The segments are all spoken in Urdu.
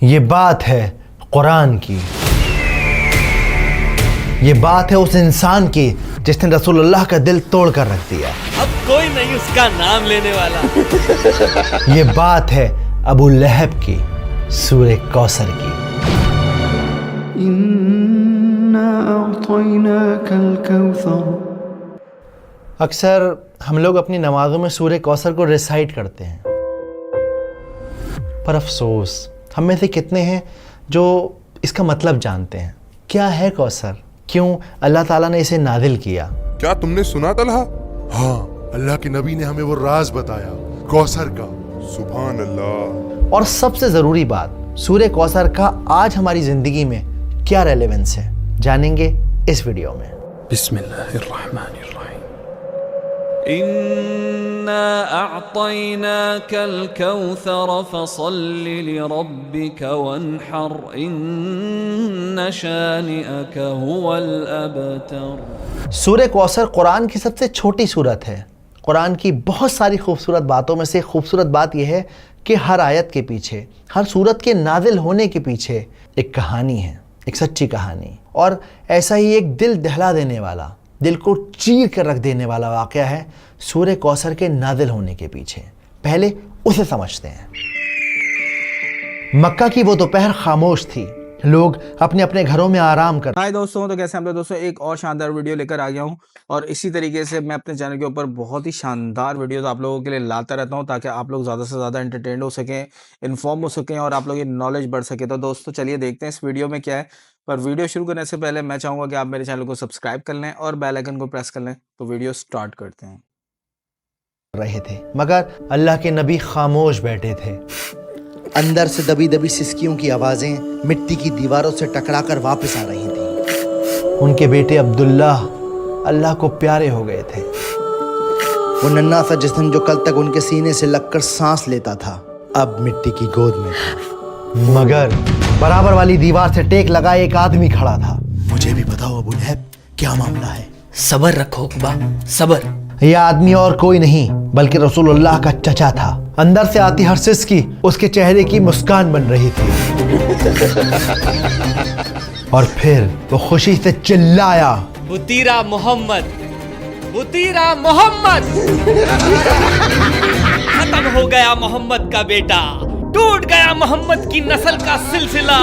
یہ بات ہے قرآن کی، یہ بات ہے اس انسان کی جس نے رسول اللہ کا دل توڑ کر رکھ دیا۔ اب کوئی نہیں اس کا نام لینے والا۔ یہ بات ہے ابو لہب کی، سورہ کوثر کی۔ اِنَّا أَعْطَيْنَاكَ الْكَوْثَرَ۔ اکثر ہم لوگ اپنی نمازوں میں سورہ کوثر کو ریسائٹ کرتے ہیں، پر افسوس ہم میں سے کتنے ہیں جو اس کا مطلب جانتے ہیں؟ کیا ہے کوثر؟ کیوں اللہ تعالیٰ نے اسے نازل کیا؟ کیا تم نے سنا طلحہ؟ ہاں، اللہ کے نبی نے ہمیں وہ راز بتایا کوثر کا۔ سبحان اللہ۔ اور سب سے ضروری بات، سورہ کوثر کا آج ہماری زندگی میں کیا ریلیونس ہے، جانیں گے اس ویڈیو میں۔ بسم اللہ الرحمن الرحیم۔ إنا أعطيناك الكوثر فصل لربك وانحر إن شانئك هو الأبتر۔ سورہ کوثر قرآن کی سب سے چھوٹی سورت ہے۔ قرآن کی بہت ساری خوبصورت باتوں میں سے خوبصورت بات یہ ہے کہ ہر آیت کے پیچھے، ہر سورت کے نازل ہونے کے پیچھے ایک کہانی ہے، ایک سچی کہانی، اور ایسا ہی ایک دل دہلا دینے والا، دل کو چیر کر رکھ دینے والا واقعہ ہے سورہ کوثر کے نازل ہونے کے پیچھے۔ پہلے اسے سمجھتے ہیں۔ مکہ کی وہ دوپہر خاموش تھی، لوگ اپنے اپنے گھروں میں آرام کر۔ ہائی دوستوں، تو کیسے ہم لوگ دوستوں ایک اور شاندار ویڈیو لے کر آ گیا ہوں، اور اسی طریقے سے میں اپنے چینل کے اوپر بہت ہی شاندار ویڈیوز آپ لوگوں کے لیے لاتا رہتا ہوں تاکہ آپ لوگ زیادہ سے زیادہ انٹرٹینڈ ہو سکیں، انفارم ہو سکیں، اور آپ لوگ کی نالج بڑھ سکے۔ تو دوستوں چلیے دیکھتے ہیں اس ویڈیو میں کیا ہے، پر ویڈیو شروع کرنے سے پہلے میں چاہوں گا کہ آپ میرے چینل کو سبسکرائب کر لیں اور بیل آئیکن کو پریس کر لیں۔ تو ویڈیو سٹارٹ کرتے ہیں۔ رہے تھے مگر اللہ کے نبی خاموش بیٹھے تھے۔ اندر سے دبی دبی سسکیوں کی آوازیں مٹی کی دیواروں سے ٹکرا کر واپس آ رہی تھیں۔ ان کے بیٹے عبداللہ اللہ کو پیارے ہو گئے تھے۔ وہ ننھا سا جسم جو کل تک ان کے سینے سے لگ کر سانس لیتا تھا، اب مٹی کی گود میں تھا۔ مگر برابر والی دیوار سے ٹیک لگائے ایک آدمی کھڑا تھا۔ مجھے بھی بتاؤ ابو لہب، کیا معاملہ ہے؟ صبر رکھو اقبا، صبر۔ یہ آدمی اور کوئی نہیں بلکہ رسول اللہ کا چچا تھا۔ اندر سے آتی ہر سسکی اس کے چہرے کی مسکان بن رہی تھی، اور پھر وہ خوشی سے چلایا، بطیرہ محمد، بطیرہ محمد۔ ختم ہو گیا محمد کا بیٹا، ٹوٹ گیا محمد کی نسل کا سلسلہ۔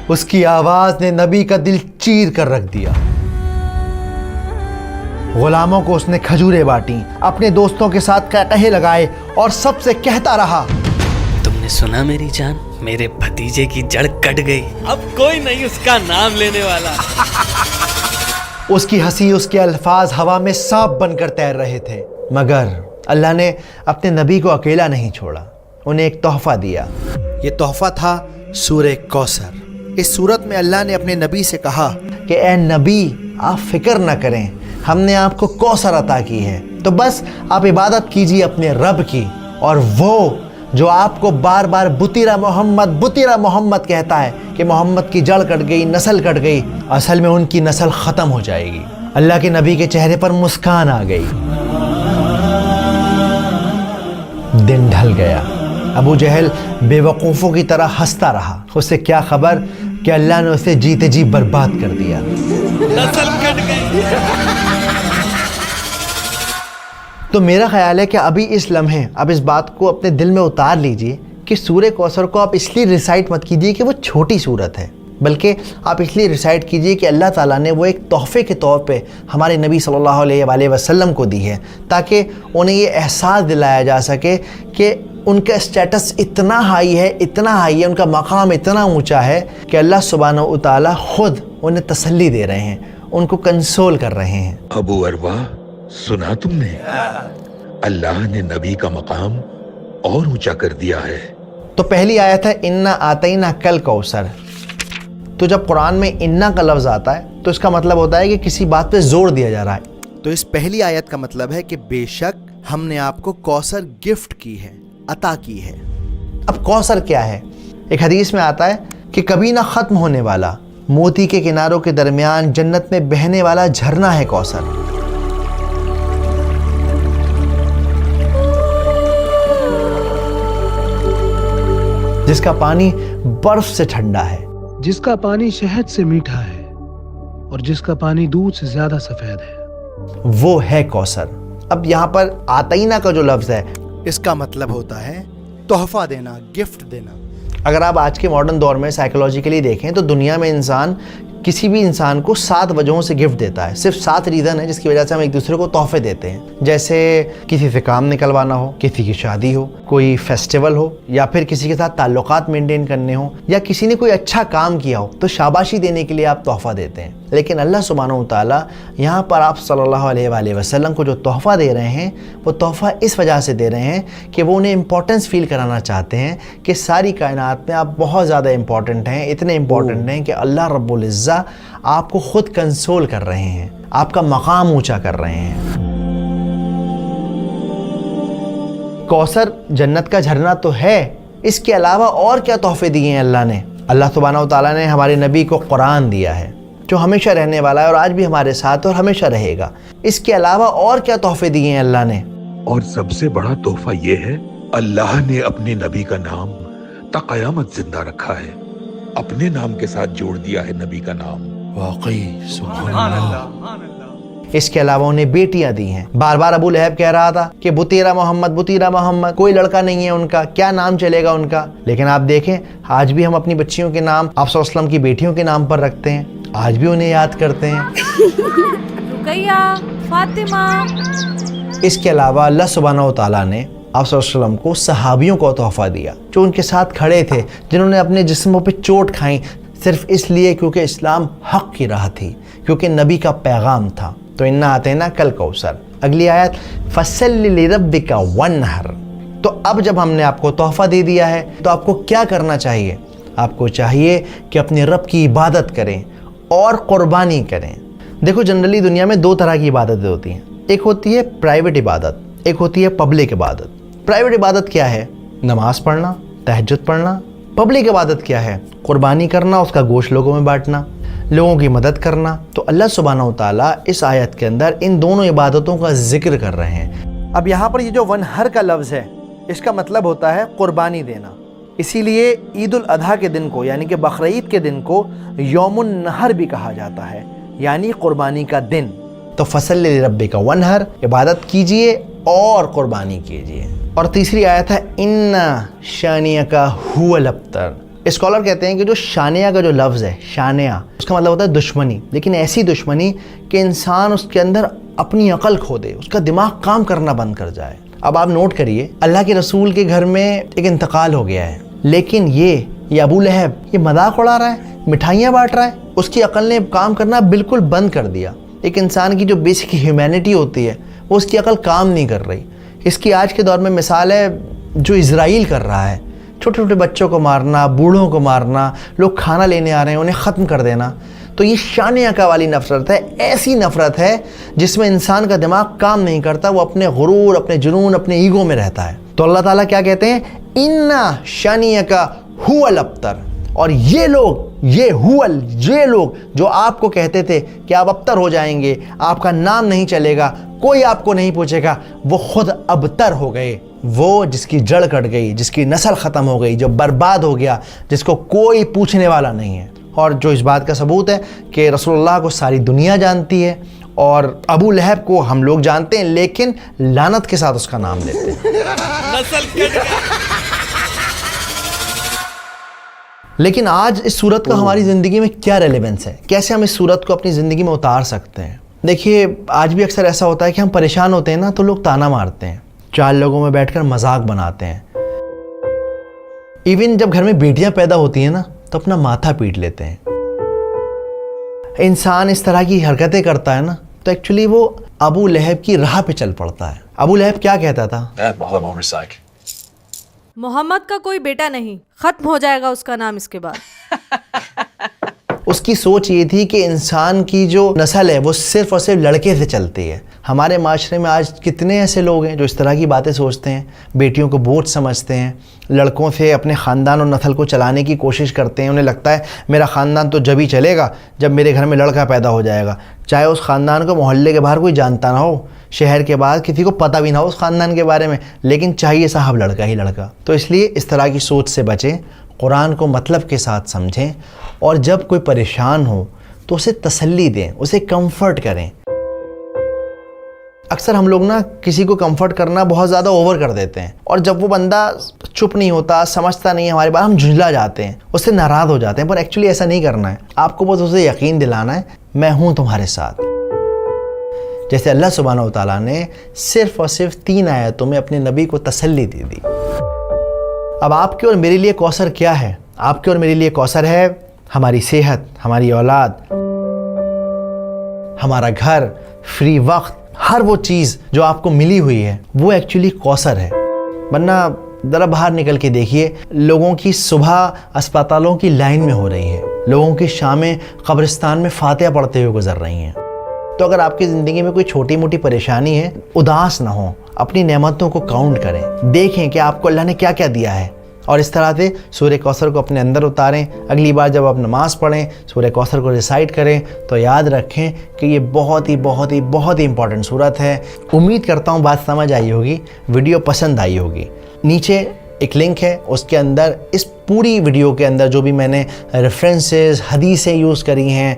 اس کی آواز نے نبی کا دل چیر کر رکھ دیا۔ غلاموں کو اس نے کھجوریں بانٹیں، اپنے دوستوں کے ساتھ قہقہے لگائے، اور سب سے کہتا رہا، تم نے سنا میری جان، میرے بھتیجے کی جڑ کٹ گئی، اب کوئی نہیں اس کا نام لینے والا۔ اس کی ہنسی، اس کے الفاظ ہوا میں سانپ بن کر تیر رہے تھے۔ مگر اللہ نے اپنے نبی کو اکیلا نہیں چھوڑا، انہیں ایک تحفہ دیا۔ یہ تحفہ تھا سورہ کوثر۔ اس سورت میں اللہ نے اپنے نبی سے کہا کہ اے نبی، آپ فکر نہ کریں، ہم نے آپ کو کوثر عطا کی ہے، تو بس آپ عبادت کیجیے اپنے رب کی، اور وہ جو آپ کو بار بار بطیرہ محمد کہتا ہے کہ محمد کی جڑ کٹ گئی، نسل کٹ گئی، اصل میں ان کی نسل ختم ہو جائے گی۔ اللہ کے نبی کے چہرے پر مسکان آ گئی۔ دن ڈھل گیا، ابو جہل بے وقوفوں کی طرح ہنستا رہا۔ اسے کیا خبر کہ اللہ نے اسے جیتے جی برباد کر دیا۔ نسل کٹ گئی۔ تو میرا خیال ہے کہ ابھی اس لمحے اب اس بات کو اپنے دل میں اتار لیجئے کہ سورہ کوثر کو آپ اس لیے ریسائٹ مت کیجئے کہ وہ چھوٹی سورت ہے، بلکہ آپ اس لیے ریسائٹ کیجئے کہ اللہ تعالیٰ نے وہ ایک تحفے کے طور پہ ہمارے نبی صلی اللہ علیہ وآلہ وسلم کو دی ہے، تاکہ انہیں یہ احساس دلایا جا سکے کہ ان کا اسٹیٹس اتنا ہائی ہے، ان کا مقام اتنا اونچا ہے کہ اللہ سبحانہ وتعالیٰ خود انہیں تسلی دے رہے ہیں، ان کو کنسول کر رہے ہیں۔ ابو اروا، سنا تم نے؟ اللہ نے نبی کا مقام اور اونچا کر دیا ہے۔ تو پہلی آیت ہے انا آتینا کل کوثر۔ تو جب قرآن میں انا کا لفظ آتا ہے تو اس کا مطلب ہوتا ہے کہ کسی بات پہ زور دیا جا رہا ہے۔ تو اس پہلی آیت کا مطلب ہے کہ بے شک ہم نے آپ کو کوثر گفٹ کی ہے، عطا کی ہے۔ اب کوثر کیا ہے؟ ایک حدیث میں آتا ہے کہ کبھی نہ ختم ہونے والا، موتی کے کناروں کے درمیان جنت میں بہنے والا جھرنا ہے کوثر۔ جس کا پانی برف سے ٹھنڈا ہے، جس کا پانی شہد سے میٹھا ہے اور جس کا پانی دودھ سے زیادہ سفید ہے، وہ ہے کوثر۔ اب یہاں پر آتینہ کا جو لفظ ہے، اس کا مطلب ہوتا ہے تحفہ دینا، گفٹ دینا۔ اگر آپ آج کے ماڈرن دور میں سائیکولوجیکلی دیکھیں تو دنیا میں انسان کسی بھی انسان کو 7 وجہوں سے گفٹ دیتا ہے، صرف 7 ریزن ہے جس کی وجہ سے ہم ایک دوسرے کو تحفے دیتے ہیں، جیسے کسی سے کام نکلوانا ہو، کسی کی شادی ہو، کوئی فیسٹیول ہو، یا پھر کسی کے ساتھ تعلقات مینٹین کرنے ہوں، یا کسی نے کوئی اچھا کام کیا ہو تو شاباشی دینے کے لیے آپ تحفہ دیتے ہیں۔ لیکن اللہ سبحانہ و تعالیٰ یہاں پر آپ صلی اللہ علیہ وآلہ وسلم کو جو تحفہ دے رہے ہیں وہ تحفہ اس وجہ سے دے رہے ہیں کہ وہ انہیں امپورٹنس فیل کرانا چاہتے ہیں کہ ساری کائنات میں آپ بہت زیادہ امپورٹنٹ ہیں، اتنے امپورٹنٹ ہیں کہ اللہ رب العزہ آپ کو خود کنسول کر رہے ہیں، آپ کا مقام اونچا کر رہے ہیں۔ کوثر جنت کا جھرنا تو ہے، اس کے علاوہ اور کیا تحفے دیے ہیں اللہ نے؟ اللہ سبحانہ و تعالیٰ نے ہمارے نبی کو قرآن دیا ہے جو ہمیشہ رہنے والا ہے اور آج بھی ہمارے ساتھ اور ہمیشہ رہے گا۔ اس کے علاوہ اور کیا تحفے دیے ہیں اللہ نے؟ اور سب سے بڑا تحفہ یہ ہے اللہ نے اپنے نبی کا نام تا قیامت زندہ رکھا ہے، اپنے نام کے ساتھ جوڑ دیا ہے نبی کا نام۔ واقعی سبحان اللہ۔ اس کے علاوہ انہیں بیٹیاں دی ہیں۔ بار بار ابو لہب کہہ رہا تھا کہ بطیرہ محمد، بطیرہ محمد، کوئی لڑکا نہیں ہے ان کا، کیا نام چلے گا ان کا؟ لیکن آپ دیکھیں آج بھی ہم اپنی بچیوں کے نام آپ صلی اللہ علیہ وسلم کی بیٹیوں کے نام پر رکھتے ہیں، آج بھی انہیں یاد کرتے ہیں۔ رقیہ، فاطمہ۔ اس کے علاوہ اللہ سبحانہ و تعالیٰ نے آپ صلی اللہ علیہ وسلم کو صحابیوں کو تحفہ دیا جو ان کے ساتھ کھڑے تھے، جنہوں نے اپنے جسموں پہ چوٹ کھائیں صرف اس لیے کیونکہ اسلام حق کی راہ تھی، کیونکہ نبی کا پیغام تھا۔ تو انا اعطیناک کل کوثر۔ اگلی آیت فصلی لربک وانحر۔ تو اب جب ہم نے آپ کو تحفہ دے دیا ہے تو آپ کو کیا کرنا چاہیے؟ آپ کو چاہیے کہ اپنے رب کی عبادت کریں اور قربانی کریں۔ دیکھو جنرلی دنیا میں 2 طرح کی عبادتیں ہوتی ہیں، ایک ہوتی ہے پرائیویٹ عبادت، ایک ہوتی ہے پبلک عبادت۔ پرائیویٹ عبادت کیا ہے؟ نماز پڑھنا، تہجد پڑھنا۔ پبلک عبادت کیا ہے؟ قربانی کرنا، اس کا گوشت لوگوں میں بانٹنا، لوگوں کی مدد کرنا۔ تو اللہ سبحانہ و تعالیٰ اس آیت کے اندر ان دونوں عبادتوں کا ذکر کر رہے ہیں۔ اب یہاں پر یہ جو ونحر کا لفظ ہے اس کا مطلب ہوتا ہے قربانی دینا، اسی لیے عید الاضحیٰ کے دن کو یعنی کہ بقرعید کے دن کو یوم النحر بھی کہا جاتا ہے، یعنی قربانی کا دن۔ تو فصلی لربک وانحر، عبادت کیجئے اور قربانی کیجئے۔ اور تیسری آیت ہے ان شانیک هو الابتر۔ اسکالر کہتے ہیں کہ جو شانیہ کا جو لفظ ہے، شانیہ اس کا مطلب ہوتا ہے دشمنی، لیکن ایسی دشمنی کہ انسان اس کے اندر اپنی عقل کھو دے، اس کا دماغ کام کرنا بند کر جائے۔ اب آپ نوٹ کریے اللہ کے رسول کے گھر میں ایک انتقال ہو گیا ہے، لیکن یہ ابو لہب یہ مذاق اڑا رہا ہے، مٹھائیاں بانٹ رہا ہے، اس کی عقل نے کام کرنا بالکل بند کر دیا۔ ایک انسان کی جو بیسک ہیومینٹی ہوتی ہے وہ اس کی عقل کام نہیں کر رہی۔ اس کی آج کے دور میں مثال ہے جو اسرائیل کر رہا ہے، چھوٹے چھوٹے بچوں کو مارنا، بوڑھوں کو مارنا، لوگ کھانا لینے آ رہے ہیں انہیں ختم کر دینا۔ تو یہ شانیہ والی نفرت ہے، ایسی نفرت ہے جس میں انسان کا دماغ کام نہیں کرتا، وہ اپنے غرور، اپنے جنون، اپنے ایگو میں رہتا ہے۔ تو اللہ تعالیٰ کیا کہتے ہیں؟ اِنَّ شَانِئَكَ هُوَ الْأَبْتَرُ۔ اور یہ لوگ جو آپ کو کہتے تھے کہ آپ ابتر ہو جائیں گے، آپ کا نام نہیں چلے گا، کوئی آپ کو نہیں پوچھے گا، وہ خود ابتر ہو گئے۔ وہ جس کی جڑ کٹ گئی، جس کی نسل ختم ہو گئی، جو برباد ہو گیا، جس کو کوئی پوچھنے والا نہیں ہے۔ اور جو اس بات کا ثبوت ہے کہ رسول اللہ کو ساری دنیا جانتی ہے اور ابو لہب کو ہم لوگ جانتے ہیں، لیکن لعنت کے ساتھ اس کا نام لیتے ہیں۔ لیکن آج اس صورت کا ہماری زندگی میں کیا ریلیونس ہے؟ کیسے ہم اس صورت کو اپنی زندگی میں اتار سکتے ہیں؟ دیکھیے آج بھی اکثر ایسا ہوتا ہے کہ ہم پریشان ہوتے ہیں نا تو لوگ تانا مارتے ہیں، 4 لوگوں میں بیٹھ کر مذاق بناتے ہیں۔ ایون جب گھر میں بیٹیاں پیدا ہوتی ہیں نا تو اپنا ماتھا پیٹ لیتے ہیں۔ انسان اس طرح کی حرکتیں کرتا ہے نا تو ایکچولی وہ ابو لہب کی راہ پہ چل پڑتا ہے۔ ابو لہب کیا کہتا تھا؟ محمد کا کوئی بیٹا نہیں، ختم ہو جائے گا اس کا نام اس کے بعد۔ اس کی سوچ یہ تھی کہ انسان کی جو نسل ہے وہ صرف اور صرف لڑکے سے چلتی ہے، ہمارے معاشرے میں آج کتنے ایسے لوگ ہیں جو اس طرح کی باتیں سوچتے ہیں، بیٹیوں کو بوجھ سمجھتے ہیں، لڑکوں سے اپنے خاندان اور نسل کو چلانے کی کوشش کرتے ہیں. انہیں لگتا ہے میرا خاندان تو جب ہی چلے گا جب میرے گھر میں لڑکا پیدا ہو جائے گا، چاہے اس خاندان کو محلے کے باہر کوئی جانتا نہ ہو، شہر کے بعد کسی کو پتہ بھی نہ ہو اس خاندان کے بارے میں، لیکن چاہیے صاحب لڑکا ہی لڑکا. تو اس لیے اس طرح کی سوچ سے بچیں، قرآن کو مطلب کے ساتھ سمجھیں، اور جب کوئی پریشان ہو تو اسے تسلی دیں، اسے کمفرٹ کریں. اکثر ہم لوگ نا کسی کو کمفرٹ کرنا بہت زیادہ اوور کر دیتے ہیں، اور جب وہ بندہ چپ نہیں ہوتا، سمجھتا نہیں ہے ہماری بات، ہم جھنجلا جاتے ہیں، اس سے ناراض ہو جاتے ہیں. پر ایکچولی ایسا نہیں کرنا ہے. آپ کو بس اسے یقین دلانا ہے میں ہوں تمہارے ساتھ. جیسے اللہ سبحانہ و تعالیٰ نے صرف اور صرف 3 آیتوں میں اپنے نبی کو تسلی دی دی. اب آپ کے اور میرے لیے کوثر کیا ہے؟ آپ کے اور میرے لیے کوثر ہے ہماری صحت، ہماری اولاد، ہمارا گھر، فری وقت، ہر وہ چیز جو آپ کو ملی ہوئی ہے وہ ایکچولی کوثر ہے. ورنہ ذرا باہر نکل کے دیکھیے، لوگوں کی صبح اسپتالوں کی لائن میں ہو رہی ہے، لوگوں کی شامیں قبرستان میں فاتحہ پڑھتے ہوئے گزر رہی ہیں. تو اگر آپ کی زندگی میں کوئی چھوٹی موٹی پریشانی ہے، اداس نہ ہوں، اپنی نعمتوں کو کاؤنٹ کریں، دیکھیں کہ آپ کو اللہ نے کیا کیا دیا ہے، اور اس طرح سے سورہ کوثر کو اپنے اندر اتاریں. اگلی بار جب آپ نماز پڑھیں سورہ کوثر کو ریسائٹ کریں تو یاد رکھیں کہ یہ بہت ہی امپورٹنٹ سورت ہے. امید کرتا ہوں بات سمجھ آئی ہوگی، ویڈیو پسند آئی ہوگی. نیچے ایک لنک ہے، اس کے اندر اس پوری ویڈیو کے اندر جو بھی میں نے ریفرنسز، حدیثیں یوز کری ہیں،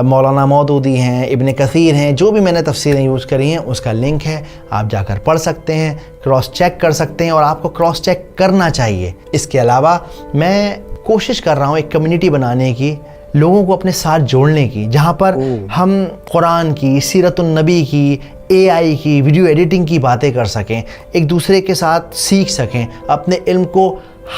مولانا مودودی ہیں، ابن کثیر ہیں، جو بھی میں نے تفسیریں یوز کری ہیں اس کا لنک ہے. آپ جا کر پڑھ سکتے ہیں، کراس چیک کر سکتے ہیں، اور آپ کو کراس چیک کرنا چاہیے. اس کے علاوہ میں کوشش کر رہا ہوں ایک کمیونٹی بنانے کی، لوگوں کو اپنے ساتھ جوڑنے کی، جہاں پر ہم قرآن کی، سیرت النبی کی، اے آئی کی، ویڈیو ایڈیٹنگ کی باتیں کر سکیں، ایک دوسرے کے ساتھ سیکھ سکیں، اپنے علم کو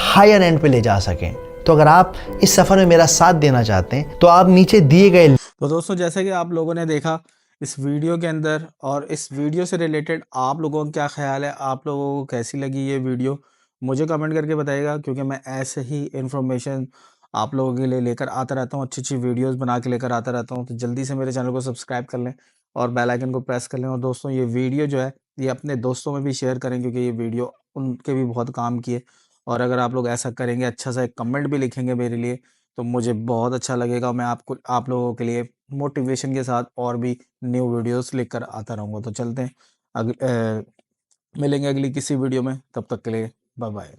ہائر اینڈ پہ لے جا سکیں. تو اگر آپ اس سفر میں میرا ساتھ دینا چاہتے ہیں تو آپ نیچے دیے گئے. تو دوستوں، جیسا کہ آپ لوگوں نے دیکھا اس ویڈیو کے اندر، اور اس ویڈیو سے ریلیٹڈ آپ لوگوں کا کیا خیال ہے، آپ لوگوں کو کیسی لگی یہ ویڈیو، مجھے کمنٹ کر کے بتائیے گا، کیونکہ میں ایسے ہی انفارمیشن آپ لوگوں کے لیے لے کر آتا رہتا ہوں، اچھی ویڈیوز بنا کے لے کر آتا رہتا ہوں. تو جلدی سے میرے چینل کو سبسکرائب کر لیں اور بیل آئیکن کو پریس کر لیں. اور دوستوں، یہ ویڈیو جو ہے یہ اپنے دوستوں میں بھی شیئر کریں، کیونکہ یہ ویڈیو ان کے بھی بہت کام کی ہے. اور اگر آپ لوگ ایسا کریں گے، اچھا سا ایک کمنٹ بھی لکھیں گے میرے لیے، تو مجھے بہت اچھا لگے گا. میں آپ لوگوں کے لیے موٹیویشن کے ساتھ اور بھی نیو ویڈیوز لے کر آتا رہوں گا. تو چلتے ہیں، ملیں گے اگلی کسی ویڈیو میں، تب تک کے لیے بائے بائے.